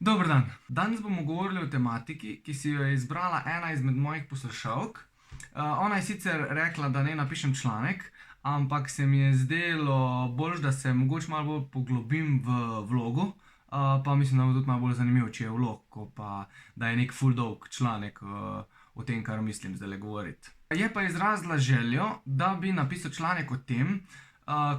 Dober dan. Danes bomo govorili o tematiki, ki si jo je izbrala ena izmed mojih poslušalk. Ona je sicer rekla, da ne napišem članek, ampak se mi je zdelo bolj, da se mogoče malo bolj poglobim v vlogo. Pa mislim, da bo tudi malo bolj zanimivo, če je vlog, ko pa da je nek full dolg članek o tem, kar mislim zdaj govoriti. Je pa izrazila željo, da bi napisal članek o tem,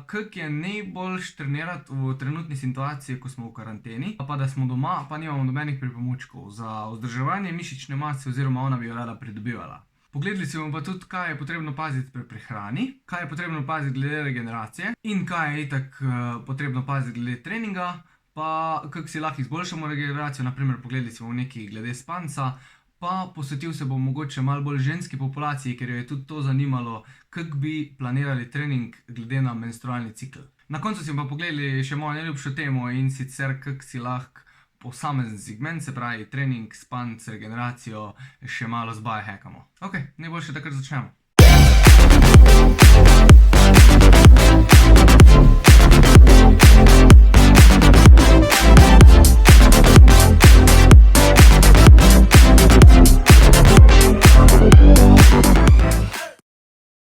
kako je najbolj trenirati v trenutni situaciji, ko smo v karanteni, pa da smo doma, pa nimamo nobenih pripomočkov za vzdrževanje mišične mase, oziroma ona bi jo rada pridobivala. Pogledali si bomo pa tudi, kaj je potrebno paziti pri prehrani, kaj je potrebno paziti glede regeneracije in kaj je itak potrebno paziti glede treninga, pa kako si lahko izboljšamo regeneracijo, naprimer pogledali si bomo nekaj glede spanca, pa posvetil se bom mogoče malo bolj ženski populaciji, ker jo je tudi to zanimalo, kako bi planirali trening glede na menstrualni cikel. Na koncu si pa pogledali še mojo najljubšo temo, in sicer kako si lahko posamezen segment, se pravi trening, spanc, regeneracijo, še malo zbiohackamo. Ok, najboljše, da kar začnemo.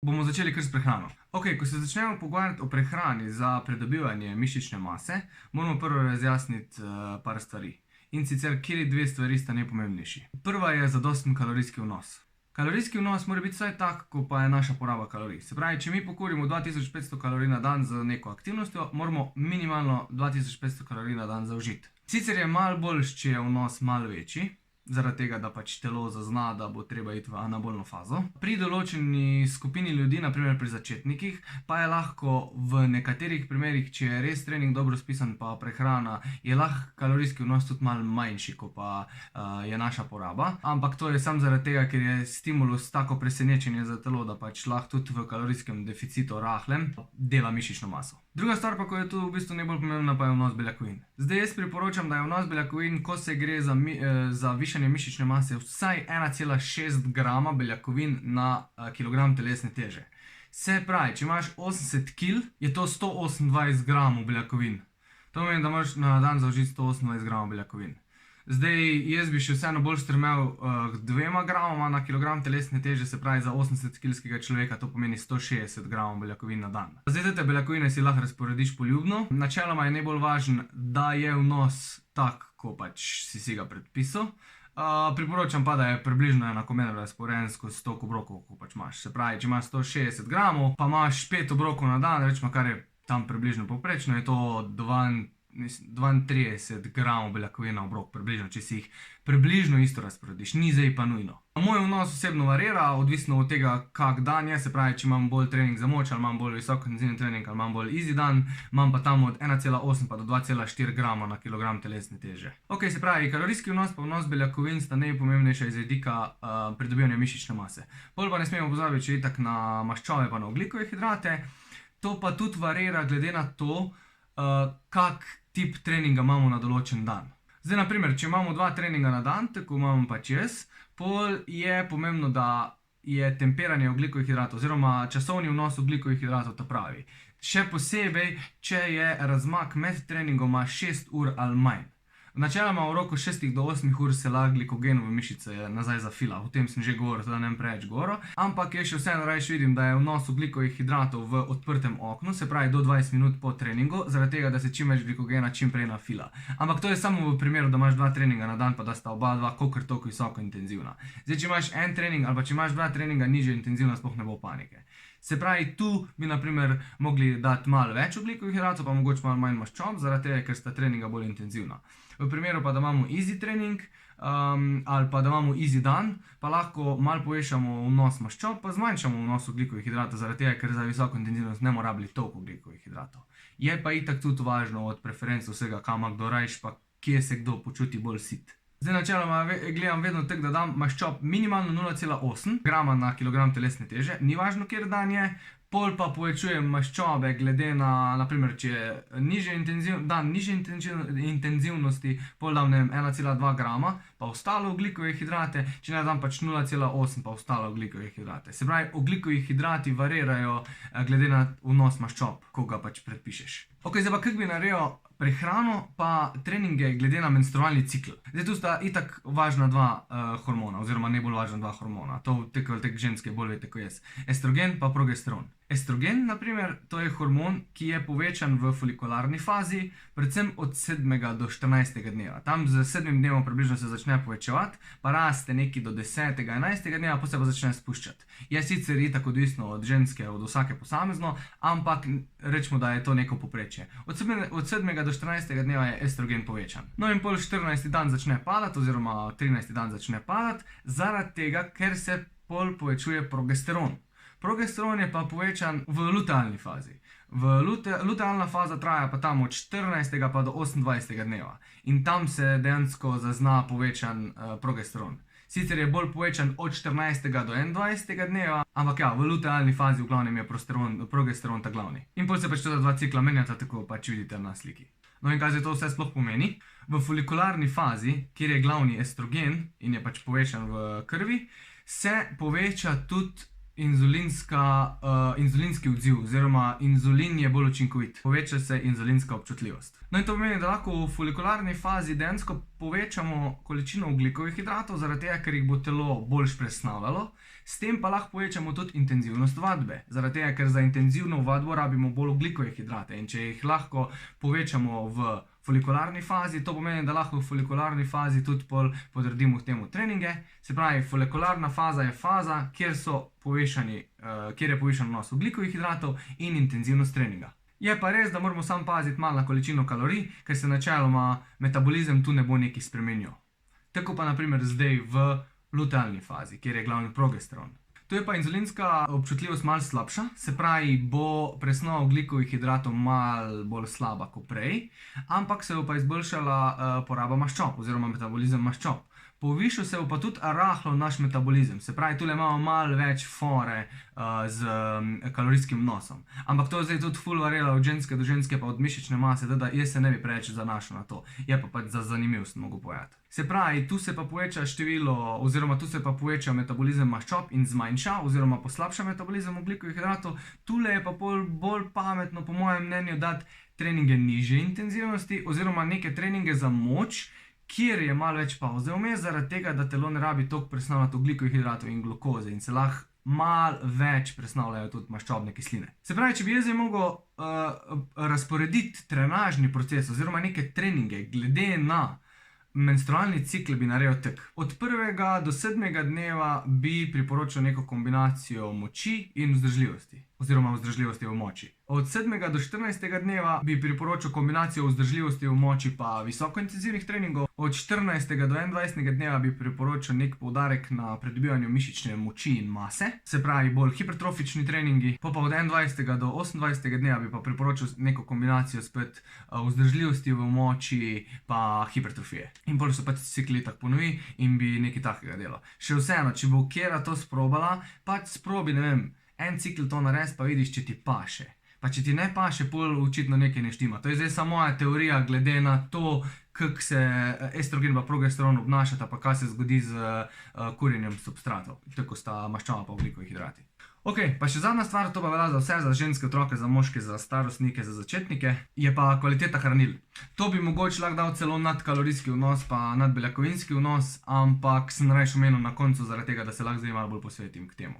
Bomo začeli kar s prehrano. Ok, ko se začnemo pogovarjati o prehrani za pridobivanje mišične mase, moramo prvo razjasniti par stvari. In sicer, kateri dve stvari sta najpomembnejši. Prva je zadosten kalorijski vnos. Kalorijski vnos mora biti vsaj tak, kot pa je naša poraba kalorij. Se pravi, če mi pokurimo 2500 kalorij na dan z neko aktivnostjo, moramo minimalno 2500 kalorij na dan zaužiti. Sicer je malo boljše, če je vnos malo večji, zaradi tega, da pač telo zazna, da bo treba iti v anabolno fazo. Pri določeni skupini ljudi, naprimer pri začetnikih, pa je lahko v nekaterih primerih, če je res trening dobro spisan, pa prehrana, je lahko kalorijski vnos tudi malo manjši, kot pa je naša poraba. Ampak to je samo zaradi tega, ker je stimulus tako presenečenje za telo, da pač lahko tudi v kalorijskem deficitu rahlem dela mišično maso. Druga stvar pa, ko je tu v bistvu najbolj pomembna, pa je vnos beljakovin. Zdaj jaz priporočam, da je vnos beljakovin, ko se gre za višanje mišične mase, vsaj 1,6 grama beljakovin na kilogram telesne teže. Se pravi, če imaš 80 kg, je to 128 gramov beljakovin. To pomeni, da moraš na dan zaužiti 128 gramov beljakovin. Zdaj, jaz bi še vseeno bolj stremel k 2 gramoma na kilogram telesne teže, se pravi za 80-kilskega človeka to pomeni 160 gramov beljakovin na dan. Zdaj, te beljakovine si lahko razporediš poljubno. Načeloma je najbolj važen, da je vnos tak, ko pač si ga predpisal. Priporočam pa, da je približno enakomerno razporeden skozi toliko obrokov, ko pač imaš. Se pravi, če imaš 160 gramov, pa imaš 5 obrokov na dan, rečemo, kar je tam približno povprečno, je to 32 gramov beljakovin na obrok, približno, če si jih približno isto razporediš, ni zdaj pa nujno. Moj vnos osebno varira, odvisno od tega, kak dan je, se pravi, če imam bolj trening za moč, ali imam bolj visokintenzivni trening, ali imam bolj easy dan, imam pa tam od 1,8 pa do 2,4 grama na kilogram telesne teže. Ok, se pravi, kalorijski vnos pa vnos beljakovin sta najpomembnejša iz vidika pridobivanja mišične mase. Bolj pa ne smemo pozabiti še itak na maščobe pa na ogljikove hidrate. To pa tudi varira glede na to, kak tip treninga imamo na določen dan. Zdaj, naprimer, če imamo 2 treninga na dan, tako imam pač jaz, pol je pomembno, da je temperanje ogljikovih hidratov oziroma časovni vnos ogljikovih hidratov ta pravi. Še posebej, če je razmak med treningoma 6 ur ali manj. Načeloma v roku 6 do 8 ur se lahko glikogen v mišice nazaj zafila. O tem sem že govoril, da ne bom preveč govoril. Ampak jaz še vseeno rajši vidim, da je vnos ogljikovih hidratov v odprtem oknu, se pravi do 20 minut po treningu, zaradi tega, da se čim več glikogena čim prej nafila. Ampak to je samo v primeru, da imaš 2 treninga na dan, pa da sta oba dva kolikor toliko visoko intenzivna. Zdaj, če imaš en trening ali pa če imaš 2 treninga nižje intenzivna, sploh ne bo panike. Se pravi, tu bi naprimer mogli dati malo več ogljikovih hidratov, pa mogoče malo manj maščob, zaradi tega, ker sta treninga bolj intenzivna. V primeru pa, da imamo easy trening ali pa da imamo easy dan, pa lahko malo povečamo vnos maščob, pa zmanjšamo vnos ogljikovih hidratov, zaradi tega, ker za visoko intenzivnost ne bomo rabili toliko ogljikovih hidratov. Je pa itak tudi važno od preferenc vsega, kam ima kdo rajši, pa kje se kdo počuti bolj sit. Zdaj, načeloma gledam vedno tako, da dam maščob minimalno 0,8 grama na kilogram telesne teže, ni važno, kjer dan je, pol pa povečuje maščobe, glede na primer, če je nižje intenzivnosti, pol dam, ne vem, 1,2 grama, pa ostalo oglikove hidrate, če ne dam pač 0,8 pa ostalo oglikove hidrate. Se pravi, ogljikovi hidrati varirajo glede na vnos maščob, ko ga pač predpišeš. Ok, zdaj pa kako bi naredil prehrano pa treninge glede na menstrualni cikl. Zdaj tu sta itak važna dva hormona, oziroma najbolj važna dva hormona. To tek ženske bolj veste kot jaz. Estrogen pa progesteron. Estrogen, na primer, to je hormon, ki je povečan v folikularni fazi, predvsem od 7. do 14. dneva. Tam z 7. dnevom približno se začne povečevati, pa raste neki do 10. 11. dneva, pa se pa začne spuščati. Je sicer itak odvisno od ženske, od vsake posamezno, ampak rečemo, da je to neko povprečje. Od 7. do 14. dneva je estrogen povečan. No in pol 14. dan začne padati, oziroma 13. dan začne padati, zaradi tega, ker se pol povečuje progesteron. Progesteron je pa povečan v lutealni fazi. Lutealna faza traja pa tam od 14. pa do 28. dneva. In tam se dejansko zazna povečan progesteron. Sicer je bolj povečan od 14. do 21. dneva, ampak ja, v lutealni fazi v glavnem je progesteron ta glavni. In potem se pač ta dva cikla menjata, tako pač vidite na sliki. No in kaj se to vse sploh pomeni? V folikularni fazi, kjer je glavni estrogen in je pač povečan v krvi, se poveča tudi inzulinski odziv, oziroma inzulin je bolj učinkovit. Poveča se inzulinska občutljivost. No in to pomeni, da lahko v folikularni fazi dejansko povečamo količino ogljikovih hidratov, zaradi tega, ker jih bo telo boljš presnavljalo, s tem pa lahko povečamo tudi intenzivnost vadbe, zaradi tega, ker za intenzivno vadbo rabimo bolj ogljikove hidrate in če jih lahko povečamo v folikularni fazi, to pomeni, da lahko v folikularni fazi tudi podredimo temu treninge. Se pravi, folikularna faza je faza, kjer je povečan vnos ogljikovih hidratov in intenzivnost treninga. Je pa res, da moramo samo paziti malo na količino kalorij, ker se načeloma metabolizem tu ne bo nekaj spremenil. Tako pa naprimer zdaj v lutealni fazi, kjer je glavni progesteron. Tu je pa inzulinska občutljivost malo slabša, se pravi, bo presnova ogljikovih hidratov malo bolj slaba kot prej, ampak se bo pa izboljšala poraba maščob oziroma metabolizem maščob. Povišal se bo pa tudi rahlo naš metabolizem, se pravi, tule imamo malo več fore z kalorijskim vnosom. Ampak to je zdaj tudi ful varela od ženske do ženske pa od mišične mase, da jaz se ne bi preveč zanašal na to. Je pa pač za zanimivost mogo povedati. Se pravi, tu se pa poveča število, oziroma tu se pa poveča metabolizem maščob in zmanjša, oziroma poslabša metabolizem ogljikovih hidratov. Tule je pa bolj pametno, po mojem mnenju, dati treninge nižje intenzivnosti, oziroma neke treninge za moč, kjer je malo več pavze vmes, zaradi tega, da telo ne rabi toliko presnavljati ogljikovih hidratov in glukoze in se lahko malo več presnavljajo tudi maščobne kisline. Se pravi, če bi jaz zdaj mogel razporediti trenažni proces oziroma neke treninge glede na menstrualni cikl, bi naredil tako. Od 1. do 7. dneva bi priporočal neko kombinacijo moči in vzdržljivosti, oziroma vzdržljivosti v moči. Od 7. do 14. dneva bi priporočal kombinacijo vzdržljivosti v moči pa visokointenzivnih treningov. Od 14. do 21. dneva bi priporočal nek poudarek na pridobivanju mišične moči in mase, se pravi bolj hipertrofični treningi. Pa od 21. do 28. dneva bi pa priporočal neko kombinacijo spet vzdržljivosti v moči pa hipertrofije. In bolj so pač cikli tako ponovi in bi nekaj takega delal. Še vseeno, če bo kera to sprobala, pač sprobi, ne vem, en cikl to narediti, pa vidiš, če ti paše. Pa če ti ne paše, pol očitno nekaj ne štima. To je zdaj samo moja teorija glede na to, kako se estrogen pa progesteron obnašata, pa kaj se zgodi z kurjenjem substratov. Tako sta maščoba pa ogljikovi hidrati. Ok, pa še zadnja stvar, to pa velja za vse, za ženske, otroke, za moške, za starostnike, za začetnike, je pa kvaliteta hranil. To bi mogoče lahko dal celo nadkalorijski vnos pa nadbeljakovinski vnos, ampak sem raje omenil na koncu zaradi tega, da se lahko zdaj malo bolj posvetim k temu.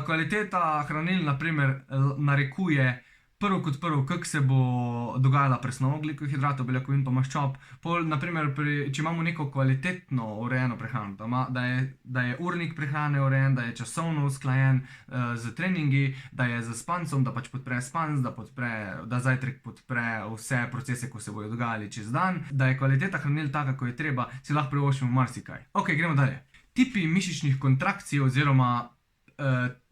Kvaliteta hranil, na primer, narekuje kako se bo dogajala presnova ogljikovih hidratov, beljakovin pa maščob. Pol, na primer, če imamo neko kvalitetno urejeno prehrano, da je urnik prehrane urejen, da je časovno usklajen z treningi, da je z spancem, da pač podpre spanc, da zajtrk podpre vse procese, ko se bojo dogajali čez dan, da je kvaliteta hranil taka, ko je treba, si lahko privoščimo marsikaj. Ok, gremo dalje. Tipi mišičnih kontrakcij oziroma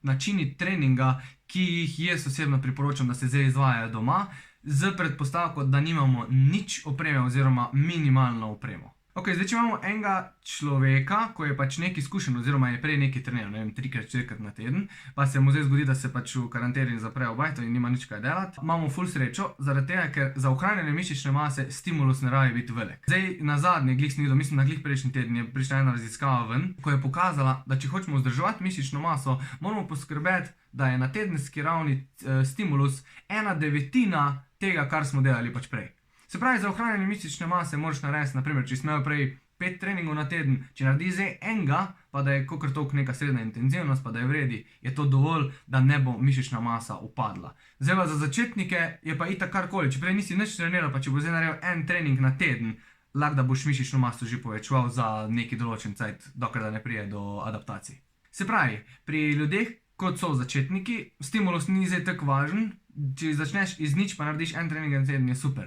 načini treninga, ki jih jaz osebno priporočam, da se zdaj izvajajo doma, z predpostavko, da nimamo nič opreme oziroma minimalno opremo. Ok, zdaj, če imamo enega človeka, ko je pač nekaj izkušen, oziroma je prej nekaj treniral, ne vem, 3-krat, 4-krat na teden, pa se mu zdaj zgodi, da se pač v karanteni zapre v bajto in nima nič kaj delati, imamo ful srečo, zaradi tega, ker za ohranjanje mišične mase stimulus ne rabi biti velik. Zdaj, na zadnje, glih sem videl, mislim, na glih prejšnji teden je prišla ena raziskava ven, ko je pokazala, da če hočemo vzdrževati mišično maso, moramo poskrbeti, da je na tedenski ravni stimulus 1/9 tega, kar smo delali pač prej. Se pravi, za ohranjanje mišične mase moraš narediti, naprimer, če si imel prej 5 treningov na teden, če narediš zdaj enega, pa da je kakor toliko neka srednja intenzivnost, pa da je vredi, je to dovolj, da ne bo mišična masa upadla. Zdaj pa za začetnike je pa itak karkoli, če prej nisi nič treniral, pa če bo zdaj naredil en trening na teden, lahko da boš mišično maso že povečeval za neki določen cajt, dokler da ne pride do adaptacij. Se pravi, pri ljudeh, kot so začetniki, stimulus ni zdaj tako važen. Če začneš iz nič, pa narediš en trening na teden, je super.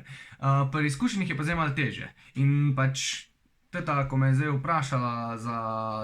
Pri izkušenih je pa zdaj malo težje. In pač teta, ko me je zdaj vprašala za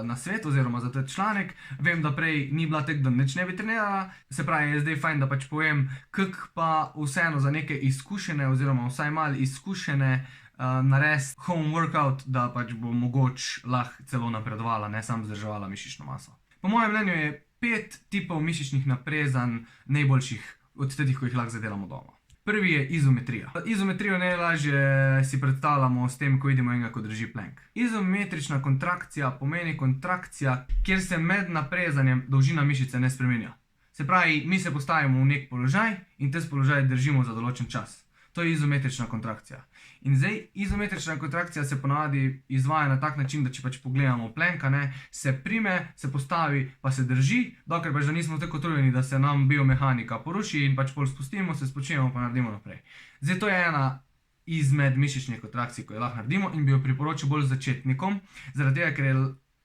nasvet oziroma za ta članek, vem, da prej ni bila tako, da nič ne bi trenirala. Se pravi, je zdaj fajn, da pač povem, kako pa vseeno za neke izkušene oziroma vsaj malo izkušene narediti home workout, da pač bo mogoče lahko celo napredovala, ne samo vzdrževala mišično maso. Po mojem mnenju je 5 tipov mišičnih naprezanj najboljših od tistih, ko jih lahko zadelamo doma. Prvi je izometrija. Izometrijo najlažje si predstavljamo s tem, ko vidimo enega, ko drži plank. Izometrična kontrakcija pomeni kontrakcija, kjer se med naprezanjem dolžina mišice ne spremenja. Se pravi, mi se postavimo v nek položaj in te položaj držimo za določen čas. To je izometrična kontrakcija. In zdaj, izometrična kontrakcija se ponavadi izvaja na tak način, da če pač pogledamo planka, se prime, se postavi, pa se drži, dokler pač da nismo tako utrujeni, da se nam biomehanika poruši in pač pol spustimo, se spočijemo, pa naredimo naprej. Zdaj, to je ena izmed mišičnih kontrakcij, ko jo lahko naredimo in bi jo priporočil bolj začetnikom, zaradi tega, ker je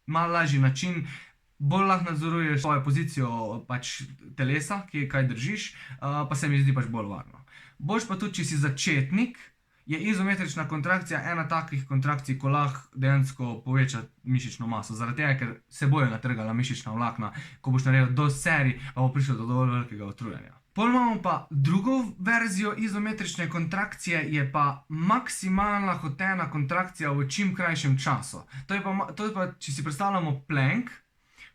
malo lažji način, bolj lahko nadzoruješ svojo pozicijo pač telesa, ki kaj držiš, pa se mi zdi pač bolj varno. Boš pa tudi, če si začetnik, je izometrična kontrakcija ena takih kontrakcij, ko lahko dejansko poveča mišično maso. Zaradi tega, ker se bojo natrgala mišična vlakna, ko boš naredil dosti serij, pa bo prišlo do dovolj velikega utrujenja. Potem imamo pa drugo verzijo izometrične kontrakcije, je pa maksimalna hotena kontrakcija v čim krajšem času. To je pa, če si predstavljamo plank,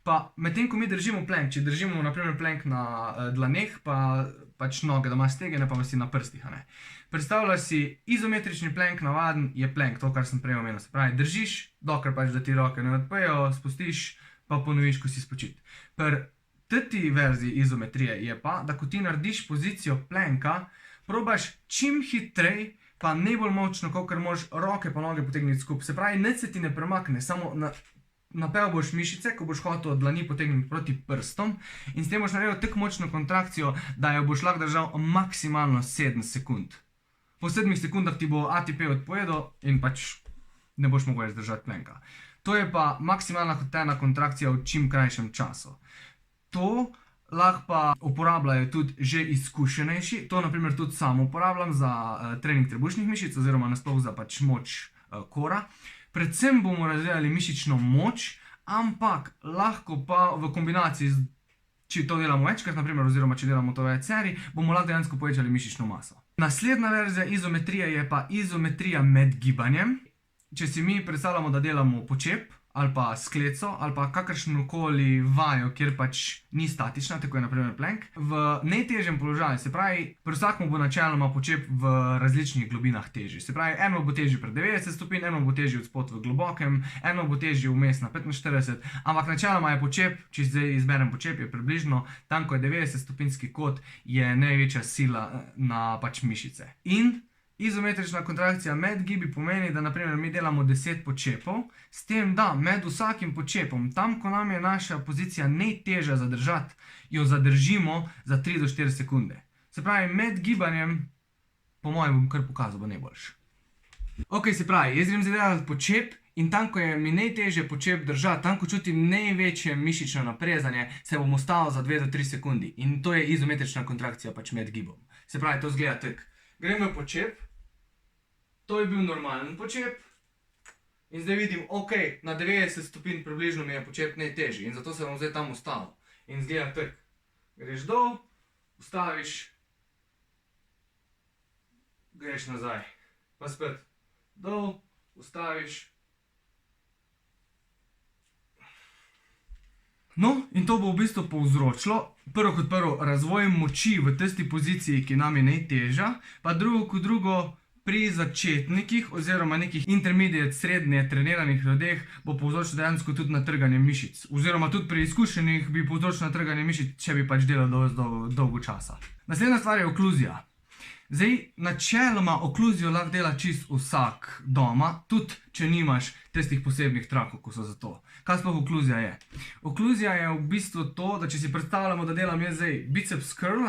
pa medtem, ko mi držimo plank, če držimo naprimer plank na dlaneh, pa pač noge, da imaš stegene, pa si na prstih. Predstavljaš si izometrični plank, navaden je plank, to, kar sem prej omenil. Se pravi, držiš, dokler pač da ti roke ne odpejo, spustiš, pa ponoviš, ko si spočit. Pri teti verziji izometrije je pa, da ko ti narediš pozicijo planka, probaš čim hitrej, pa najbolj močno, kakor moraš roke pa noge potegniti skupaj. Se pravi, nič se ti ne premakne, samo napel boš mišice, ko boš hotel dlani potegniti proti prstom in s tem boš naredil tako močno kontrakcijo, da jo boš lahko držal maksimalno 7 sekund. Po 7 sekundah ti bo ATP odpovedal in pač ne boš mogel več držati planka. To je pa maksimalna hotena kontrakcija v čim krajšem času. To lahko pa uporabljajo tudi že izkušenejši, to naprimer tudi sam uporabljam za trening trebušnih mišic oziroma nasploh za pač moč kora. Predvsem bomo razvijali mišično moč, ampak lahko pa v kombinaciji, če to delamo večkrat, naprimer, oziroma če delamo to več serij, bomo lahko dejansko povečali mišično maso. Naslednja verzija izometrije je pa izometrija med gibanjem. Če si mi predstavljamo, da delamo počep, ali pa skleco, ali pa kakršnokoli vajo, kjer pač ni statična, tako je naprimer plank, v najtežjem položaju, se pravi, pri vsakem bo načeloma počep v različnih globinah težji. Se pravi, eno bo težji pri 90 stopinj, eno bo težji od spod v globokem, eno bo težji vmes na 45, ampak načeloma je počep, če zdaj izberem počep, je približno tam, ko je 90 stopinjski kot, je največja sila na pač mišice. In izometrična kontrakcija med gibi pomeni, da naprimer mi delamo 10 počepov, s tem, da med vsakim počepom, tam, ko nam je naša pozicija najtežja zadržati, jo zadržimo za 3 do 4 sekunde. Se pravi, med gibanjem, po mojem bom kar pokazal, bo najboljši. Ok, se pravi, jaz grem zdaj delati počep in tam, ko je mi najtežje počep držati, tam, ko čutim največje mišično naprezanje, se bom ustavil za 2 do 3 sekundi. In to je izometrična kontrakcija pač med gibom. Se pravi, to zgleda tako. Grem v počep, to je bil normalen počep in zdaj vidim, ok, na 90 stopinj približno mi je počep najtežji in zato se bom zdaj tam ustavil. In zgleda tako, greš dol, ustaviš, greš nazaj, pa spet dol, ustaviš, No, in to bo v bistvu povzročilo, prvo kot prvo, razvoj moči v tisti poziciji, ki nam je najtežja, pa drugo kot drugo, pri začetnikih oziroma nekih intermediate, srednje treniranih ljudeh bo povzročilo dejansko tudi natrganje mišic. Oziroma tudi pri izkušenih bi povzročilo natrganje mišic, če bi pač delal dolgo časa. Naslednja stvar je okluzija. Zdaj, načeloma okluzijo lahko dela čist vsak doma, tudi če nimaš tistih posebnih trakov, ko so za to. Kaj sploh okluzija je? Okluzija je v bistvu to, da če si predstavljamo, da delam jaz zdaj biceps curl,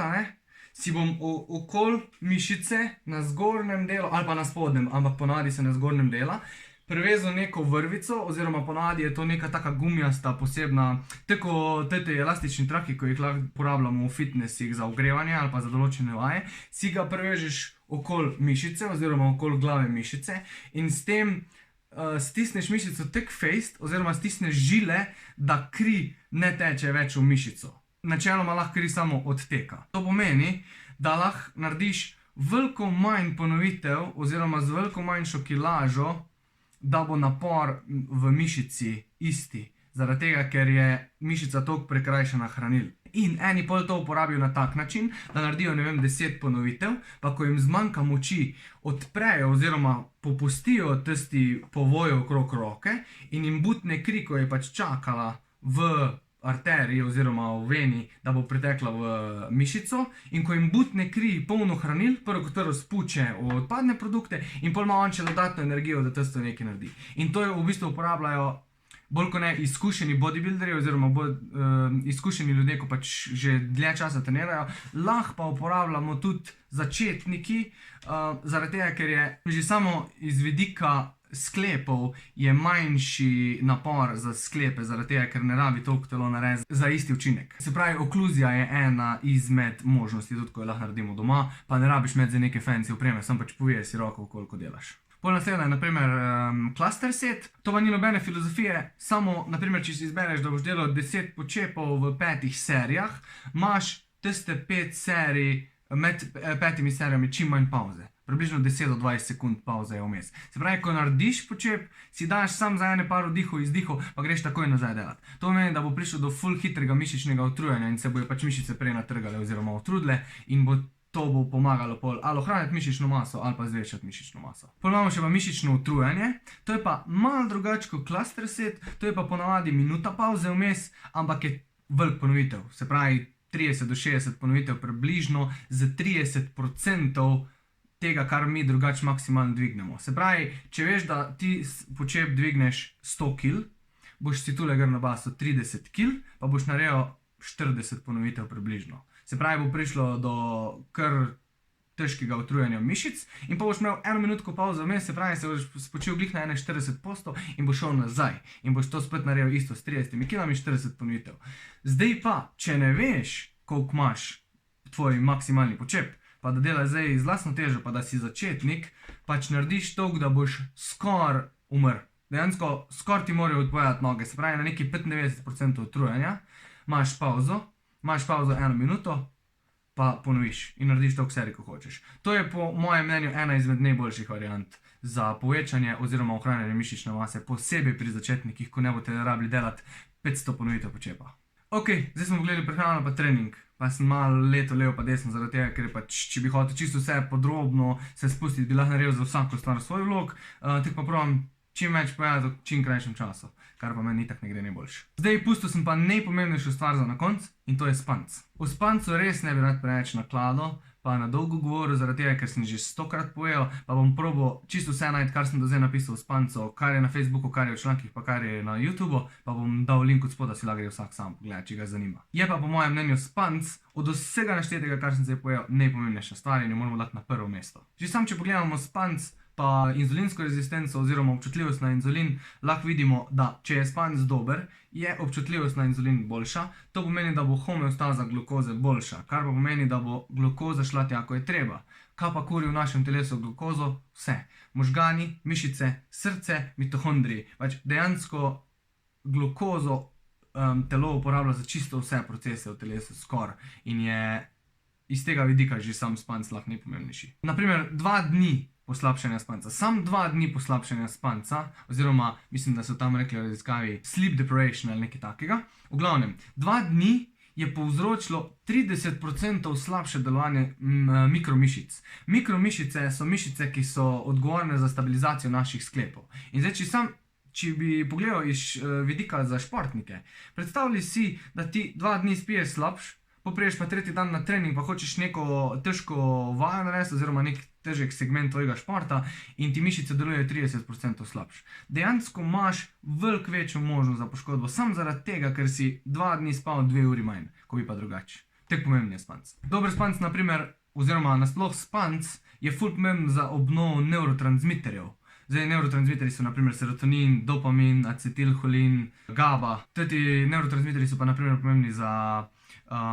si bom okoli mišice na zgornjem delu, ali pa na spodnjem, ampak ponavadi se na zgornjem dela, prevezal neko vrvico, oziroma ponavadi je to neka taka gumijasta posebna, tako te elastični traki, ko jih lahko uporabljamo v fitnessih za ogrevanje ali pa za določene vaje, si ga prevežeš okoli mišice oziroma okoli glave mišice in s tem stisneš mišico tako fejst oziroma stisneš žile, da kri ne teče več v mišico. Načeloma lahko kri samo odteka. To pomeni, da lahko narediš veliko manj ponovitev oziroma z veliko manjšo kilažo, da bo napor v mišici isti. Zaradi tega, ker je mišica toliko prekrajšana hranil. In eni pol to uporabijo na tak način, da naredijo, 10 ponovitev, pa ko jim zmanjka moči, odprejo oziroma popustijo tisti povoj okrog roke in jim butne kri, ko je pač čakala v arteriji oziroma v veni, da bo pretekla v mišico, in ko jim butne kri polno hranil, prvo kot prvo spuče v odpadne produkte in pol ima on še dodatno energijo, da tisto nekaj naredi. In to v bistvu uporabljajo bolj kot ne izkušeni bodybuilderji oziroma izkušeni ljudje, ko pač že dlje časa trenirajo, lahko pa uporabljamo tudi začetniki, zaradi tega, ker je že samo iz vidika sklepov je manjši napor za sklepe, zaradi tega, ker ne rabi toliko telo narediti za isti učinek. Se pravi, okluzija je ena izmed možnosti, tudi ko jo lahko naredimo doma, pa ne rabiš imeti za neke fancy opreme, samo pač povijaj si roko, koliko delaš. Pol naslednja je naprimer cluster set, to pa ni nobene filozofije, samo naprimer, če si izbereš, da boš delal 10 počepov v 5 serijah, imaš tiste 5 serij, med 5 serijami čim manj pauze. Približno 10 do 20 sekund pauze je vmes. Se pravi, ko narediš počep, si daš sam za ene par vdihov, izdihov, pa greš takoj nazaj delati. To pomeni, da bo prišlo do full hitrega mišičnega utrujanja in se bojo pač mišice prej natrgale oziroma utrudile in to bo pomagalo pol ali ohraniti mišično maso ali pa zvečati mišično maso. Pol imamo še pa mišično utrujanje, to je pa malo drugače kot cluster set, to je pa ponavadi minuta pauze vmes, ampak je velik ponovitev. Se pravi, 30 do 60 ponovitev približno z 30% tega, kar mi drugače maksimalno dvignemo. Se pravi, če veš, da ti počep dvigneš 100 kg, boš si tule gor nabasil 30 kg, pa boš naredil 40 ponovitev približno. Se pravi, bo prišlo do kar težkega utrujanja mišic in pa boš imel 1 minutko pauzo vmes, se pravi, se boš spočil glih na 40% in boš šel nazaj in boš to spet naredil isto s 30 kg, 40 ponovitev. Zdaj pa, če ne veš, koliko imaš tvoj maksimalni počep, pa da delaš zdaj z lastno težo, pa da si začetnik, pač narediš toliko, da boš skoraj umrl. Dejansko skoraj ti morajo odpovedati noge, se pravi, na neki 95% utrujanja, imaš pauzo 1 minuto, pa ponoviš in narediš toliko serij, ko hočeš. To je po mojem mnenju ena izmed najboljših variant za povečanje oziroma ohranjanje mišične mase, posebej pri začetnikih, ko ne boste rabili delati 500 ponovitev počepa. Ok, zdaj smo pogledali prehrano pa trening, pa sem malo levo pa desno zaradi tega, ker pač, če bi hotel čisto vse podrobno se spustiti, bi lahko naredil za vsako stvar svoj vlog, tako pa probam čim več povedati v čim krajšem času, kar pa meni itak ne gre najboljše. Zdaj pustil sem pa najpomembnejšo stvar za na konc in to je spanc. O spancu res ne bi rad preveč naklado, pa na dolgo govoril zaradi tega, ker sem že 100-krat povedal, pa bom probal čisto vse najti, kar sem do zdaj napisal o spancu, kar je na Facebooku, kar je v člankih, pa kar je na YouTubeu, pa bom dal link od spoda, si lahko gre vsak sam pogledati, če ga zanima. Je pa po mojem mnenju spanc od vsega naštetega, kar sem zdaj povedal, najpomembnejša stvar in jo moramo dati na prvo mesto. Že sam, če pogledamo spanc, pa inzulinsko rezistenco oziroma občutljivost na inzulin, lahko vidimo, da če je spanc dober, je občutljivost na inzulin boljša. To pomeni, da bo homeostaza glukoze boljša, kar pa pomeni, da bo glukoza šla tja, ko je treba. Kaj pa kuri v našem telesu glukozo? Vse. Možgani, mišice, srce, mitohondriji. Pač dejansko glukozo telo uporablja za čisto vse procese v telesu skoraj in je iz tega vidika že sam spanc lahko najpomembnejši. Naprimer, 2 dni poslabšanja spanca. Sam 2 dni poslabšanja spanca, oziroma mislim, da so tam rekli v raziskavi sleep deprivation ali nekaj takega. V glavnem, 2 dni je povzročilo 30% slabše delovanje mikromišic. Mikromišice so mišice, ki so odgovorne za stabilizacijo naših sklepov. In zdaj, če bi pogledal iz vidika za športnike, predstavljaj si, da ti 2 dni spiješ slabš, popriješ pa 3. dan na trening, pa hočeš neko težko vajo narediti, oziroma nek težek segment tvojega športa in ti mišice delujejo 30% slabš. Dejansko imaš veliko večjo možnost za poškodbo, samo zaradi tega, ker si 2 dni spal 2 uri manj, ko bi pa drugače. Tako pomemben je spanc. Dober spanc, naprimer, oziroma nasploh spanc, je ful pomemben za obnovo nevrotransmiterjev. Zdaj, nevrotransmiterji so naprimer serotonin, dopamin, acetilholin, GABA. Ti nevrotransmiterji so pa naprimer pomembni za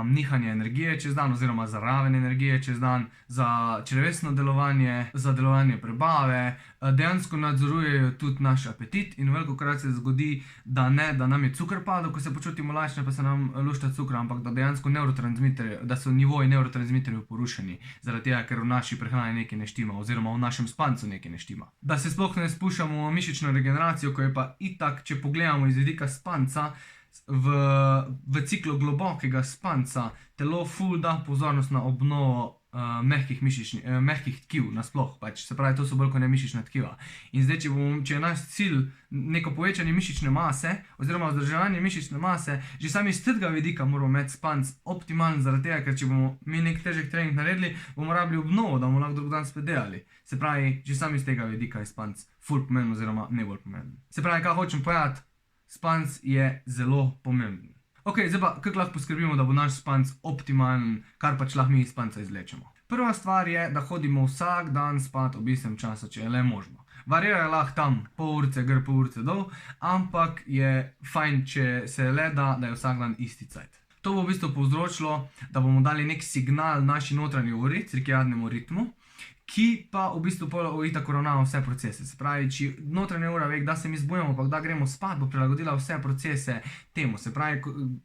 nihanje energije čez dan, oziroma za raven energije čez dan, za črevesno delovanje, za delovanje prebave, dejansko nadzorujejo tudi naš apetit in velikokrat se zgodi, da nam je cukor padel, ko se počutimo lačne, pa se nam lušta cukra, ampak da dejansko da so nivoji nevrotransmiterjev porušeni, zaradi tega, ker v naši prehrani nekaj ne štima, oziroma v našem spancu nekaj ne štima. Da se sploh ne spuščamo v mišično regeneracijo, ko je pa itak, če pogledamo iz vidika spanca, v ciklu globokega spanca telo ful da pozornost na obnovo mehkih tkiv nasploh, pač, se pravi, to so bolj kot ne mišična tkiva. In zdaj, če je naš cilj neko povečanje mišične mase, oziroma vzdrževanje mišične mase, že sami iz tega vidika moramo imeti spanc optimalen, zaradi tega, ker če bomo mi nek težek trening naredili, bomo rabili obnovo, da bomo lahko drug dan spet delali. Se pravi, že sami iz tega vidika je spanc ful pomemben, oziroma ne bolj pomemben. Se pravi, kaj hočem povedati, spanc je zelo pomemben. Ok, zdaj pa, kako lahko poskrbimo, da bo naš spanc optimalen, kar pač lahko mi iz spanca izlečemo. Prva stvar je, da hodimo vsak dan spat ob istem času, če je le možno. Varira je lahko tam pol urice gor, pol urice dol, ampak je fajn, če se le da je vsak dan isti cajt. To bo v bistvu povzročilo, da bomo dali nek signal naši notranji uri, cirkadianemu ritmu, ki pa v bistvu itak uravnava vse procese. Se pravi, če notranja ura ve, kdaj se mi zbujamo, pa kdaj gremo spat, bo prilagodila vse procese temu. Se pravi,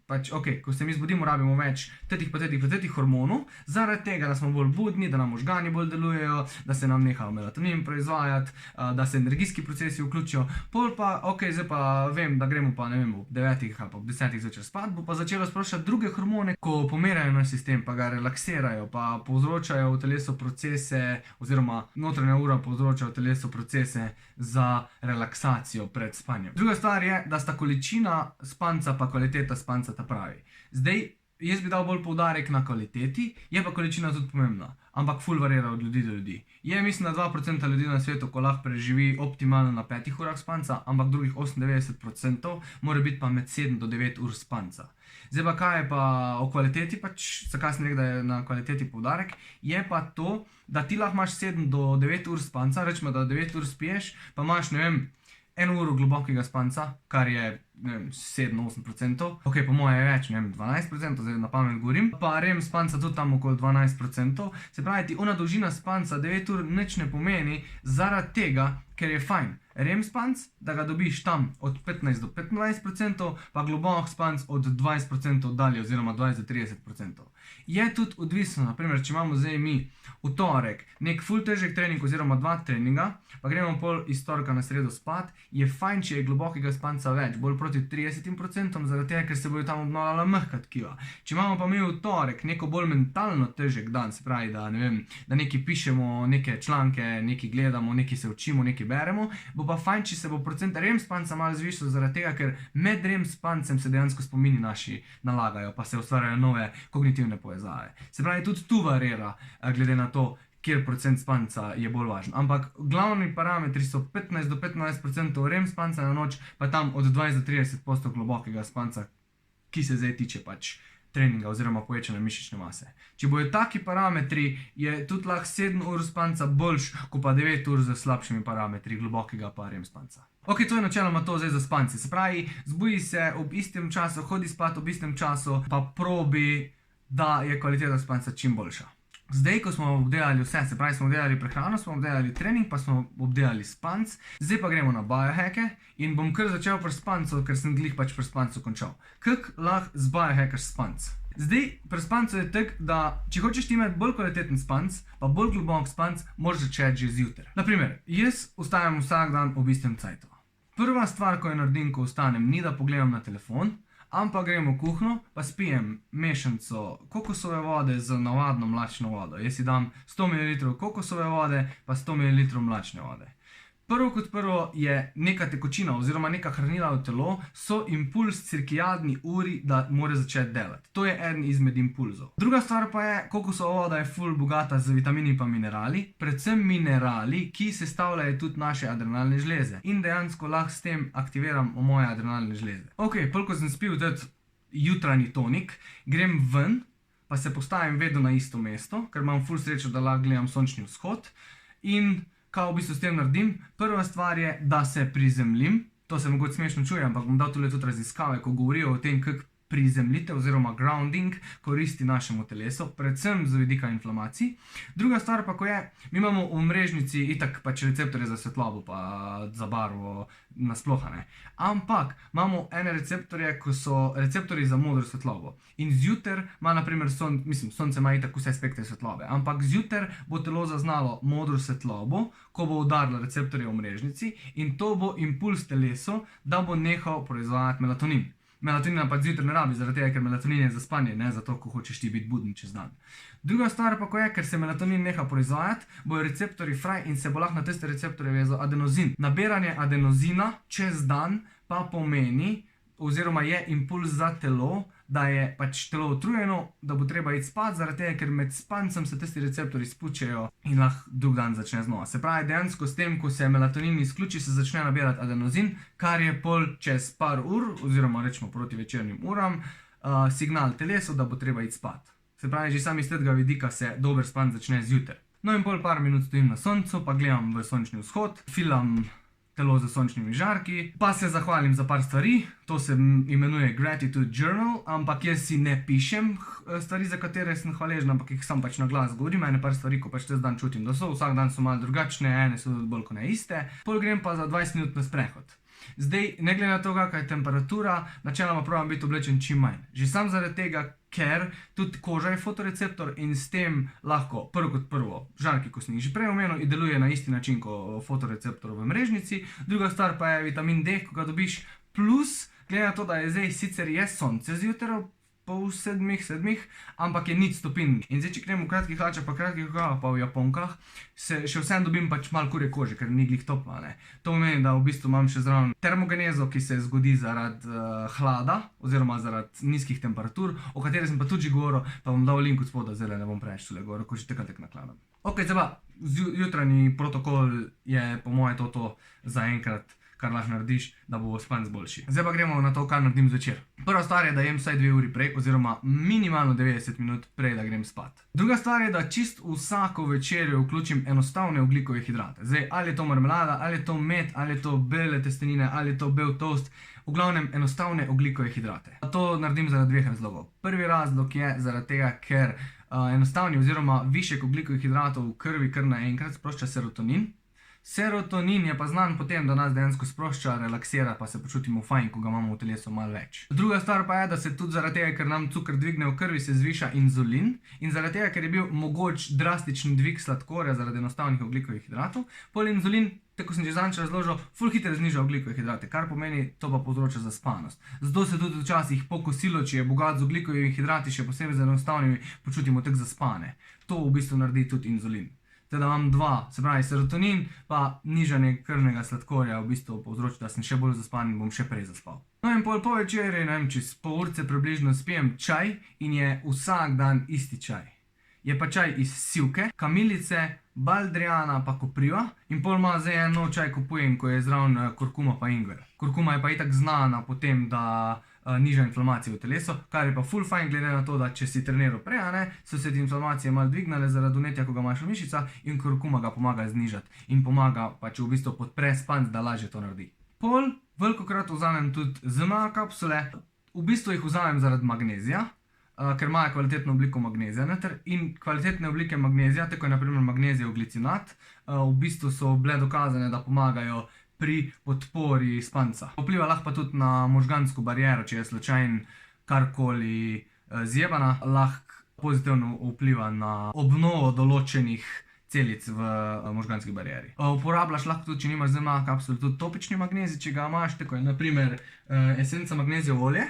pač, ok, ko se mi zbudimo, rabimo več tetih hormonov, zaradi tega, da smo bolj budni, da nam možgani bolj delujejo, da se nam neha melatonin proizvajati, da se energijski procesi vključijo. Pol pa, ok, zdaj pa vem, da gremo pa, ne vem, ob 9 ali pa ob 10 zvečer spat, bo pa začelo sproščati druge hormone, ko pomerajo naš sistem, pa ga relaksirajo, pa povzročajo v telesu procese, oziroma notranja ura povzroča v telesu procese za relaksacijo pred spanjem. Druga stvar je, da sta količina spanca pa kvaliteta spanca ta pravi. Zdaj, jaz bi dal bolj poudarek na kvaliteti, je pa količina tudi pomembna, ampak ful varira od ljudi do ljudi. Je, mislim, da 2% ljudi na svetu, ko lahko preživi optimalno na 5 urah spanca, ampak drugih 98% mora biti pa med 7 do 9 ur spanca. Zdaj pa kaj je pa o kvaliteti, pač, zakaj sem rekel, da je na kvaliteti poudarek, je pa to, da ti lahko imaš 7 do 9 ur spanca, rečemo, da 9 ur spiješ, pa imaš, ne vem, 1 uro globokega spanca, kar je 7-8%, ok, po moje je več, ne vem, 12%, zdaj na pamet govorim, pa REM spanca tudi tam okoli 12%, se pravi, ti ona dolžina spanca 9 ur nič ne pomeni, zaradi tega, ker je fajn. REM spanc, da ga dobiš tam od 15 do 25%, pa globok spanc od 20% dalje, oziroma 20 do 30%. Je tudi odvisno, naprimer, če imamo zdaj mi v torek nek ful težek trening oziroma 2 treninga, pa gremo pol iz torka na sredo spat, je fajn, če je globokega spanca več, bolj proti 30%, zaradi tega, ker se bojo tam obnavljala mehka tkiva. Če imamo pa mi v torek neko bolj mentalno težek dan, se pravi, da ne vem, da nekaj pišemo, neke članke, nekaj gledamo, nekaj se učimo, nekaj beremo, bo pa fajn, če se bo procent REM spanca malo zvišal, zaradi tega, ker med REM spancem se dejansko spomini naši nalagajo, pa se ustvarjajo nove kognitivne povezave. Se pravi, tudi tu varira, glede na to, kjer procent spanca je bolj važen. Ampak glavni parametri so 15 do 15% REM spanca na noč, pa tam od 20 do 30% globokega spanca, ki se zdaj tiče pač treninga oziroma povečane mišične mase. Če bojo taki parametri, je tudi lahko 7 ur spanca boljš, kot pa 9 ur z slabšimi parametri globokega pa REM spanca. Ok, to je načeloma to zdaj za spance. Se pravi, zbuji se ob istem času, hodi spat ob istem času, pa probi, da je kvaliteta spanca čim boljša. Zdaj, ko smo obdelali vse, se pravi, smo obdelali prehrano, smo obdelali trening, pa smo obdelali spanc, zdaj pa gremo na biohacke in bom kar začel pri spancu, ker sem glih pač pri spancu končal. Kako lahko zbiohackaš spanc? Zdaj, pri spancu je tako, da če hočeš ti imeti bolj kvaliteten spanc, pa bolj globok spanc, moraš začeti že zjutraj. Naprimer, jaz vstajam vsak dan ob istem cajtu. Prva stvar, ko jo naredim, ko vstanem, ni da pogledam na telefon, ampak grem v kuhinjo, pa spijem mešanico kokosove vode z navadno mlačno vodo. Jaz si dam 100 ml kokosove vode, pa 100 ml mlačne vode. Prvo kot prvo je neka tekočina oziroma neka hranila v telo, so impuls cirkadiani uri, da mora začeti delati. To je eden izmed impulzov. Druga stvar pa je, kokosova voda je ful bogata z vitamini pa minerali, predvsem minerali, ki sestavljajo tudi naše adrenalne žleze. In dejansko lahko s tem aktiviram moje adrenalne žleze. Ok, ko sem spil tudi jutranji tonik, grem ven, pa se postavim vedno na isto mesto, ker imam ful srečo, da lahko gledam sončni vzhod. In kaj v bistvu s tem naredim? Prva stvar je, da se prizemljim. To se mogoče smešno čuje, ampak bom dal tudi raziskave, ko govorijo o tem, kako prizemljitev oziroma grounding koristi našemu telesu, predvsem z vidika inflamacij. Druga stvar pa, ko je, mi imamo v mrežnici itak pač receptorje za svetlobo pa za barvo nasploh, ne. Ampak imamo ene receptorje, ko so receptorji za modro svetlobo. In zjutraj ima naprimer sonce ima itak vse spektre svetlobe, ampak zjutraj bo telo zaznalo modro svetlobo, ko bo udarilo receptorje v mrežnici in to bo impuls telesu, da bo nehal proizvajati melatonin. Melatonina pa zjutraj ne rabi, zaradi tega, ker melatonin je za spanje, ne zato, ko hočeš ti biti buden čez dan. Druga stvar pa, ko je, ker se melatonin neha proizvajati, bojo receptorji fraj in se bo lahko na tiste receptorje vezal adenozin. Nabiranje adenozina čez dan pa pomeni, oziroma je impuls za telo, da je pač telo utrujeno, da bo treba iti spat, zaradi tega, ker med spancem se tisti receptorji spuščajo in lahko drug dan začne znova. Se pravi, dejansko s tem, ko se melatonin izključi, se začne nabirati adenozin, kar je pol čez par ur, oziroma rečemo proti večernim uram, signal telesu, da bo treba iti spat. Se pravi, že sami iz tega vidika se dober spanc začne zjutraj. No in pol par minut stojim na soncu, pa gledam v sončni vzhod, filam telo z sončnimi žarki, pa se zahvalim za par stvari, to se imenuje Gratitude Journal, ampak jaz si ne pišem stvari, za katere sem hvaležen, ampak jih sam pač na glas govorim, ene par stvari, ko pač čez dan čutim, da so, vsak dan so malo drugačne, ene so bolj kot ne iste, pol grem pa za 20 minut na sprehod. Zdaj, ne glede na to, kakva je temperatura, načeloma probam biti oblečen čim manj. Že sam zaradi tega, ker tudi koža je fotoreceptor in s tem lahko prvo kot prvo žarki, ko sem jih že prej omenil, deluje na isti način kot fotoreceptor v mrežnici. Druga stvar pa je vitamin D, ko ga dobiš, plus, glede na to, da je zdaj sicer je sonce zjutraj, pol sedmih, ampak je 0 stopinj. In zdaj, če grem v kratkih hlačah, pa kratkih rokavah, pa v japonkah, še vsem dobim pač malo kurje kože, ker ni glih topla, ne. To pomeni, da v bistvu imam še zraven termogenezo, ki se zgodi zaradi hlada, oziroma zaradi nizkih temperatur, o kateri sem pa tudi že govoril, pa bom dal link od spoda, zdaj ne bom preveč tule govoril, ko že tako nakladam. Ok, zdaj pa, jutranji protokol je po moje to zaenkrat, kar lahko narediš, da bo spanc boljši. Zdaj pa gremo na to, kar naredim zvečer. Prva stvar je, da jem vsaj 2 uri prej, oziroma minimalno 90 minut prej, da grem spat. Druga stvar je, da čist vsako večerjo vključim enostavne ogljikove hidrate. Zdaj, ali je to marmelada, ali je to med, ali je to bele testenine, ali je to bel toast, v glavnem enostavne ogljikove hidrate. To naredim zaradi 2 razlogov. Prvi razlog je zaradi tega, ker enostavni oziroma višek ogljikovih hidratov v krvi kar naenkrat sprošča serotonin. Serotonin je pa znan po tem, da nas dejansko sprošča, relaksira, pa se počutimo fajn, ko ga imamo v telesu malo več. Druga stvar pa je, da se tudi zaradi tega, ker nam cukor dvigne v krvi, se zviša inzulin in zaradi tega, ker je bil mogoč drastičen dvig sladkorja zaradi enostavnih ogljikovih hidratov, pol inzulin, tako sem že zadnjič razložil, ful hitro zniža ogljikove hidrate, kar pomeni, to pa povzroča zaspanost. Zato se tudi včasih po kosilu, če je bogat z ogljikovimi hidrati, še posebej z enostavnimi, počutimo tako zaspane. To v bistvu naredi tudi inzulin. Teda imam 2, se pravi serotonin, pa nižanje krvnega sladkorja v bistvu povzroči, da sem še bolj zaspan in bom še prej zaspal. No in po večeri, ne vem, čez pol urce približno spijem čaj in je vsak dan isti čaj. Je pa čaj iz sivke, kamilice, baldrijana pa kopriva in pol ima zdaj eno čaj kupujem, ko je zraven kurkuma pa ingver. Kurkuma je pa itak znana po tem, da niža inflamacije v telesu, kar je pa ful fajn glede na to, da če si treniral prej, so se ti inflamacije malo dvignale zaradi vnetja, ko ga imaš v mišicah in kurkuma ga pomaga znižati in pomaga pač v bistvu podpre spanc, da lažje to naredi. Pol velikokrat vzamem tudi ZMA kapsule, v bistvu jih vzamem zaradi magnezija, ker imajo kvalitetno obliko magnezija noter in kvalitetne oblike magnezija, tako je na primer magnezijev glicinat, v bistvu so bile dokazane, da pomagajo pri podpori spanca. Vpliva lahko pa tudi na možgansko bariero, če je slučajno karkoli zjebana, lahko pozitivno vpliva na obnovo določenih celic v možganski barieri. Uporabljaš lahko tudi, če nimaš ZMA kapsule, tudi topični magnezij, če ga imaš, tako je na primer esenca magnezijeve olje.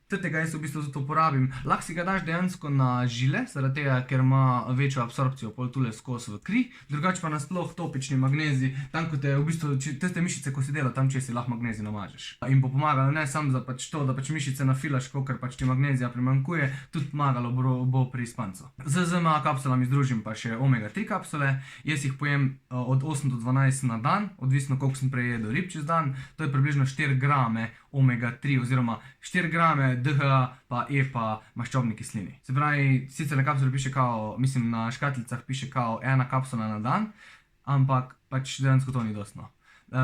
Tega jaz v bistvu zato uporabim. Lahko si ga daš dejansko na žile, zaradi tega, ker ima večjo absorpcijo pol tule skozi v kri, drugače pa nasploh topični magnezij, tam ko te v bistvu, tiste mišice, ko si dela, tam če si lahko magnezij namažeš. In bo pomagalo ne samo za pač to, da pač mišice nafilaš, kakor pač ti magnezija primanjkuje, tudi pomagalo bo pri spancu. Z ZMA kapsulami združim pa še omega 3 kapsule, jaz jih pojem od 8 do 12 na dan, odvisno koliko sem prej jedel rib čez dan, to je približno 4 grame omega 3 oziroma 4 grame DHA pa EPA maščobni kislini. Se pravi, sicer na kapsuli piše kao, mislim na škatlicah piše kao 1 kapsula na dan, ampak pač dejansko to ni dostno.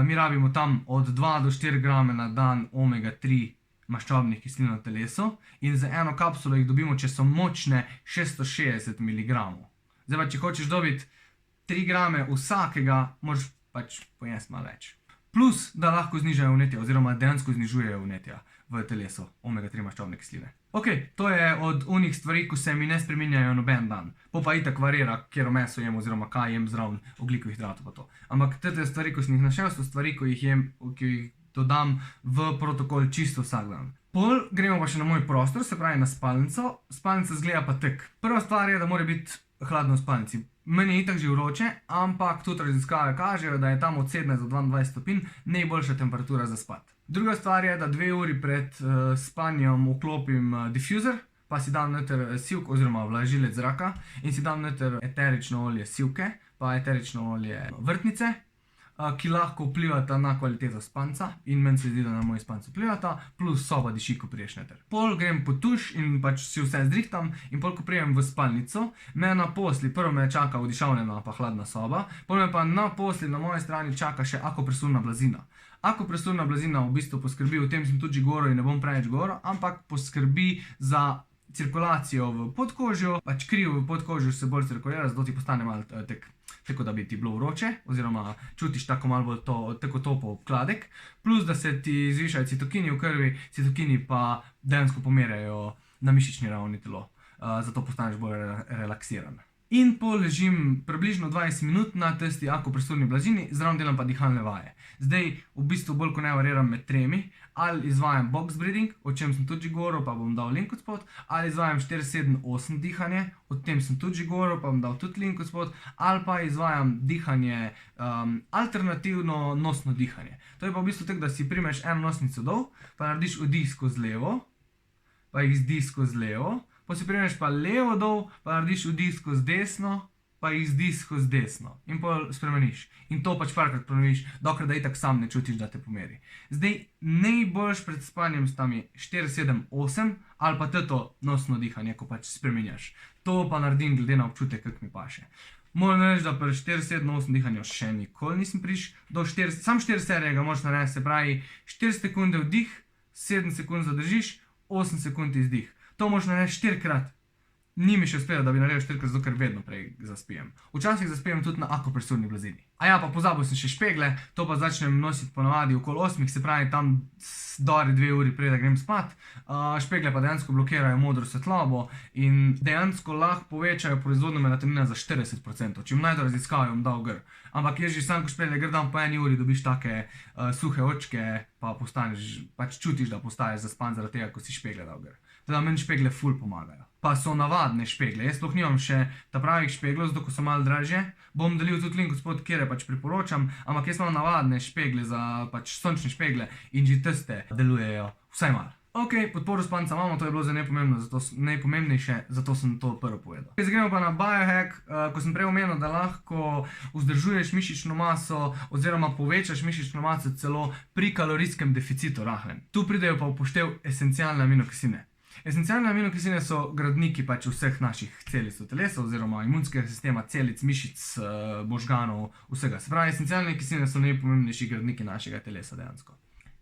Mi rabimo tam od 2 do 4 grame na dan omega 3 maščobnih kislin v telesu in za eno kapsulo jih dobimo, če so močne, 660 mg. Zdaj pa, če hočeš dobiti 3 grame vsakega, moraš pač pojesti malo več. Plus, da lahko znižajo vnetja, oziroma dejansko znižujejo vnetja v telesu, omega 3 maščobne kisline. Ok, to je od unih stvari, ko se mi ne spreminjajo noben dan. Pa itak varira, kjero meso jem, oziroma kaj jem zraven ogljikovih hidratov pa to. Ampak te stvari, ko sem jih našel, so stvari, ko jih jem, ki jih dodam v protokol čisto vsak dan. Pol gremo pa še na moj prostor, se pravi na spalnico. Spalnica izgleda pa tak. Prva stvar je, da mora biti hladno v spalnici. Meni je itak že vroče, ampak tudi raziskave kažejo, da je tam od 17 do 22 stopinj najboljša temperatura za spat. Druga stvar je, da 2 uri pred spanjem vklopim diffuser, pa si dam noter sivk oziroma vlažilec zraka in si dam noter eterično olje sivke, pa eterično olje vrtnice, ki lahko vplivata na kvaliteto spanca in meni se zdi, da na moj spanc vplivata, plus soba diši, ko priješ noter. Pol grem po tuš in pač si vse zrihtam in pol, ko prijem v spalnico, me na posli, prvo me čaka odišavljena pa hladna soba, pol me pa na posli na moje strani čaka še akupresurna blazina. Akupresurna blazina v bistvu poskrbi, v tem sem tudi govoril in ne bom preveč govoril, ampak poskrbi za cirkulacijo v podkožju, pač kri v podkožju se bolj cirkulira, zato ti postane malo tako, da bi ti bilo vroče, oziroma čutiš tako malo bolj tako topel obkladek, plus da se ti zvišajo citokini v krvi, citokini pa dejansko pomerjajo na mišični ravni telo, zato postaneš bolj relaksiran. In pol ležim približno 20 minut na tisti akupresurni blazini, zraven delam pa dihalne vaje. Zdaj v bistvu bolj ko ne variram med tremi, ali izvajam box breathing, o čem sem tudi že govoril, pa bom dal link od spod, ali izvajam 4-7-8 dihanje, o tem sem tudi že govoril, pa bom dal tudi link od spod, ali pa izvajam dihanje, alternativno nosno dihanje. To je pa v bistvu tako, da si primeš eno nosnico dol, pa narediš vdih skozi levo, pa izdih skozi levo, pa si primeš pa levo dol, pa narediš vdih skozi desno, pa izdih skozi desno. In pol spremeniš. In to pač parkrat ponoviš, dokler da itak sam ne čutiš, da te pomeri. Zdaj, najboljš pred spanjem sta mi 4-7-8 ali pa to nosno dihanje, ko pač spremenjaš. To pa naredim glede na občutek, kak mi paše. Moram reči, da pri 4-7-8 dihanju še nikoli nisem prišel. Sam 4 serije ga moraš narediti, se pravi 4 sekunde vdih, 7 sekund zadržiš, 8 sekund izdih. To moraš narediti 4-krat. Ni mi še uspelo, da bi naredil 4-krat, zato ker vedno prej zaspijem. Včasih zaspijem tudi na akupresurni blazini. A ja, pa pozabil sem še špegle, to pa začnem nositi ponavadi okoli 8, se pravi tam dori 2 uri prej, da grem spat. Špegle pa dejansko blokirajo modro svetlobo in dejansko lahko povečajo proizvodnjo melatonina za 40%. Če jim najdo raziskavajo, jim dal gr. Ampak jaz že sam, ko špegle grdam po 1 uri, dobiš take suhe očke, pa postaneš, pač čutiš, da postaješ zaspan zaradi tega, ko si špegle dal gr. Teda meni špegle ful pomagajo. Pa so navadne špegle, jaz sploh nimam še ta pravih špeglov, zato ko so malo dražje. Bom delil tudi link spod, kjer pač priporočam, ampak jaz imam navadne špegle za pač sončne špegle in že tiste delujejo vsaj malo. Ok, podporo spanca imamo, to je bilo za najpomembnejše, zato sem to prvo povedal. Zdaj gremo pa na biohack, ko sem prej omenil, da lahko vzdržuješ mišično maso oziroma povečaš mišično maso celo pri kalorijskem deficitu rahlem. Tu pridejo pa upoštev esencialne aminokisline. Esencialne aminokisline so gradniki pač vseh naših celic v telesu oziroma imunskega sistema, celic, mišic, možganov, vsega. Se pravi, esencialne kisline so najpomembnejši gradniki našega telesa dejansko.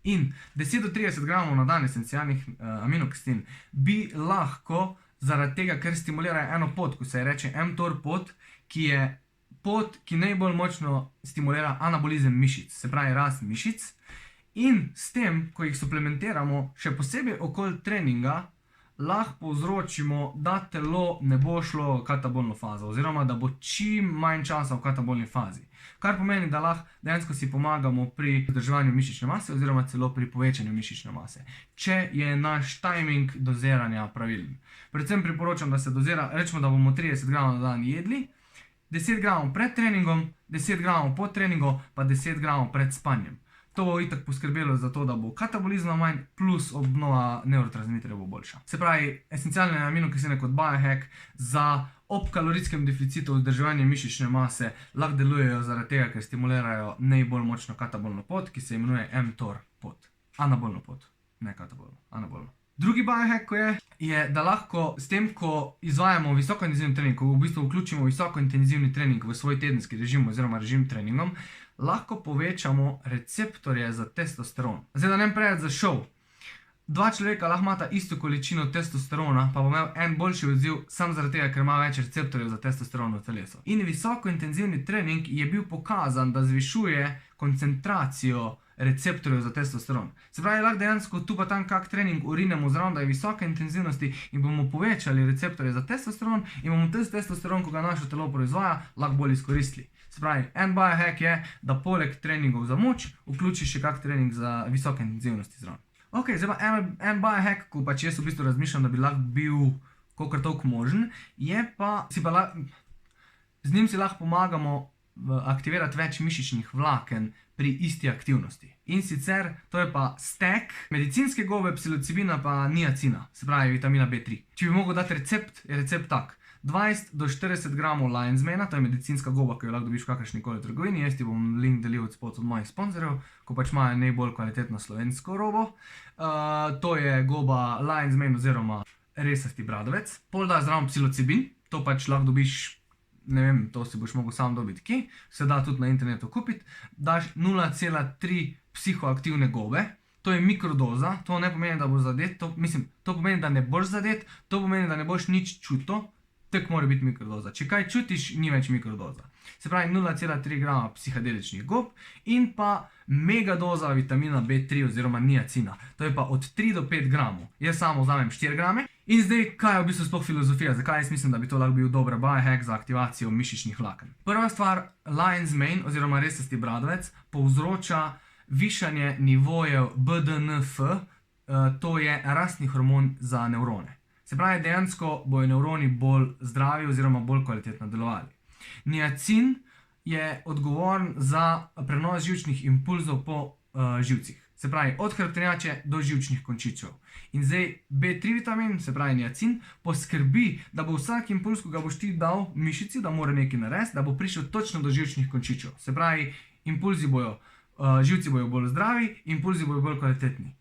In 10 do 30 gramov na dan esencialnih aminokislin bi lahko zaradi tega, ker stimulirajo eno pot, ko se reče mTOR pot, ki je pot, ki najbolj močno stimulira anabolizem mišic, se pravi rast mišic. In s tem, ko jih suplementiramo, še posebej okoli treninga, lahko povzročimo, da telo ne bo šlo v katabolno fazo, oziroma da bo čim manj časa v katabolni fazi. Kar pomeni, da lahko dejansko si pomagamo pri vzdrževanju mišične mase oziroma celo pri povečanju mišične mase, če je naš timing doziranja pravilen. Predvsem priporočam, da se dozira, rečemo, da bomo 30 gramov na dan jedli, 10 gramov pred treningom, 10 gramov po treningu, pa 10 gramov pred spanjem. To bo itak poskrbelo za to, da bo katabolizma manj, plus obnova nevrotransmiterjev bo boljša. Se pravi, esencialne aminokisline kot biohack za ob kaloritskem deficitu vzdrževanje mišične mase lahko delujejo zaradi tega, ker stimulirajo najbolj močno katabolno pot, ki se imenuje mTOR pot. Anabolno pot, ne katabolno, anabolno. Drugi biohack je, da lahko s tem, ko izvajamo visokointenzivni trening, ko v bistvu vključimo visokointenzivni trening v svoj tedenski režim oziroma režim treningom, lahko povečamo receptorje za testosteron. Zdaj, da ne preveč za šov. Dva človeka lahko imata isto količino testosterona, pa bo imel en boljši odziv samo zaradi tega, ker ima več receptorjev za testosteron v telesu. In visokointenzivni trening je bil pokazan, da zvišuje koncentracijo receptorjev za testosteron. Se pravi, lahko dejansko tu pa tam kak trening urinemo zraven, da je visoke intenzivnosti in bomo povečali receptorje za testosteron in bomo testosteron, ko ga naše telo proizvaja, lahko bolj izkoristili. Se pravi, en biohack je, da poleg treningov za moč vključiš še kak trening za visoke intenzivnosti zraven. Ok, zdaj pa en biohack, ko pač jaz v bistvu razmišljam, da bi lahko bil kolikor toliko možen, je pa, z njim si lahko pomagamo aktivirati več mišičnih vlaken pri isti aktivnosti. In sicer, to je pa stek medicinske gobe, psilocibina pa niacina, se pravi vitamina B3. Če bi mogel dati recept, je recept tak. 20 do 40 gramov lion's mane, to je medicinska goba, ki jo lahko dobiš v kakršnikoli trgovini. Jaz ti bom link delil od mojih sponzorjev, ko pač imajo najbolj kvalitetno slovensko robo. To je goba lion's mane oziroma resasti bradovec. Pol da zraven psilocibin, to pač lahko dobiš, ne vem, to si boš mogel sam dobiti kje, se da tudi na internetu kupiti. Daš 0,3 psihoaktivne gobe. To je mikrodoza, to ne pomeni, da boš zadet, to pomeni, da ne boš zadet, to pomeni, da ne boš nič čutil. Tak mora biti mikrodoza. Če kaj čutiš, ni več mikrodoza. Se pravi 0,3 grama psihadeličnih gob in pa megadoza vitamina B3 oziroma niacina. To je pa od 3 do 5 gramov. Jaz samo vzamem 4 grame. In zdaj, kaj je v bistvu sploh filozofija? Zakaj jaz mislim, da bi to lahko bil dober biohack za aktivacijo mišičnih vlaken? Prva stvar, lion's mane oziroma resasti bradovec povzroča višanje nivojev BDNF, to je rastni hormon za nevrone. Se pravi, dejansko bojo nevroni bolj zdravi oziroma bolj kvalitetno delovali. Niacin je odgovoren za prenos živčnih impulzov po živcih. Se pravi, od hrbtenjače do živčnih končičev. In zdaj B3 vitamin, se pravi niacin, poskrbi, da bo vsak impuls, ko ga boš ti dal mišici, da mora nekaj narediti, da bo prišel točno do živčnih končičev. Se pravi, živci bojo bolj zdravi, impulzi bojo bolj kvalitetni.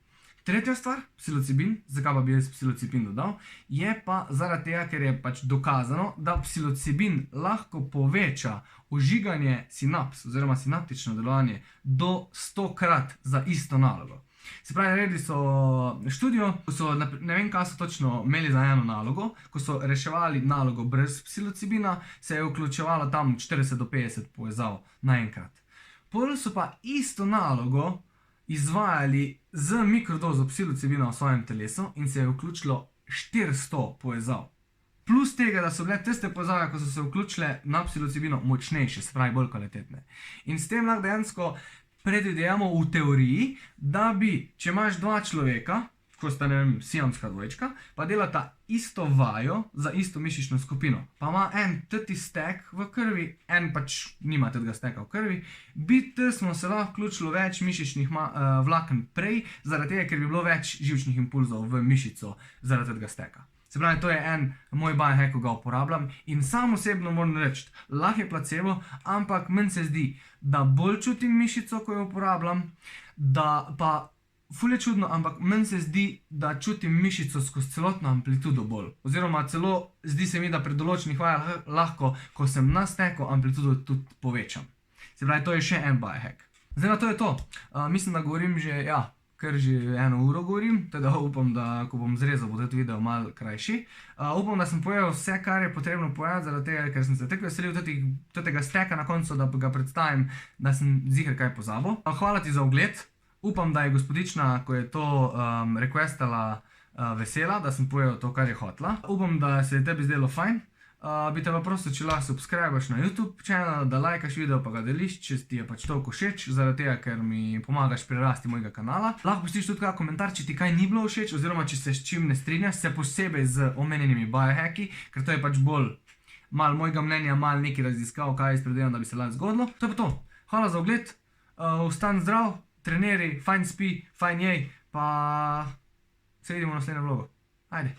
Tretja stvar, psilocibin, zakaj pa bi jaz psilocibin dodal, je pa zaradi tega, ker je pač dokazano, da psilocibin lahko poveča ožiganje sinaps oziroma sinaptično delovanje do 100-krat za isto nalogo. Se pravi, naredili so študijo, ko so, ne vem, kaj so točno imeli za eno nalogo, ko so reševali nalogo brez psilocibina, se je vključevalo tam 40 do 50 povezav naenkrat. Potem so pa isto nalogo izvajali z mikrodozo psilocibina v svojem telesu in se je vključilo 400 povezav. Plus tega, da so bile tiste povezave, ko so se vključile na psilocibino močnejše, se pravi bolj kvalitetne. In s tem lahko dejansko predvidevamo v teoriji, da bi, če imaš dva človeka, ko sta, ne vem, siamska dvojčka, pa delata isto vajo za isto mišično skupino, pa ima en teti stek v krvi, en pač nima tega steka v krvi, bi smo se lahko vključilo več mišičnih vlaken prej, zaradi tega, ker bi bilo več živčnih impulzov v mišico zaradi tega steka. Se pravi, to je en moj biohack, ko ga uporabljam in sam osebno moram reči, lahko je placebo, ampak meni se zdi, da bolj čutim mišico, ko jo uporabljam, da pa ful je čudno, ampak meni se zdi, da čutim mišico skozi celotno amplitudo bolj. Oziroma celo zdi se mi, da pri določenih vajah lahko, ko sem na steku, amplitudo tudi povečam. Se pravi, to je še en biohack. Zdaj na to je to. Mislim, da govorim že, kar že 1 uro govorim, teda upam, da ko bom zrezal, bo tudi video malo krajši. Upam, da sem povedal vse, kar je potrebno povedati, zaradi tega, ker sem se tako veselil tega steka na koncu, da ga predstavim, da sem ziher kaj pozabil. Hvala ti za ogled. Upam, da je gospodična, ko je to requestala, vesela, da sem povedal to, kar je hotla. Upam, da se je tebi zdelo fajn. Bi te pa prosil, če lahko subscribeš na YouTube channel, da lajkaš video pa ga deliš, če ti je pač toliko všeč, zaradi tega, ker mi pomagaš pri rasti mojega kanala. Lahko pustiš tudi kakšen komentar, če ti kaj ni bilo všeč, oziroma če se s čim ne strinjaš, se posebej z omenjenimi biohacki, ker to je pač bolj malo mojega mnenja, malo nekaj raziskav, kaj jaz predvidevam, da bi se lahko zgodilo. To je pa to. Hvala za ogled, ostan zdrav, treneri, fajn spi, fajn jej, pa se vidimo v naslednjem vlogu. Ajde.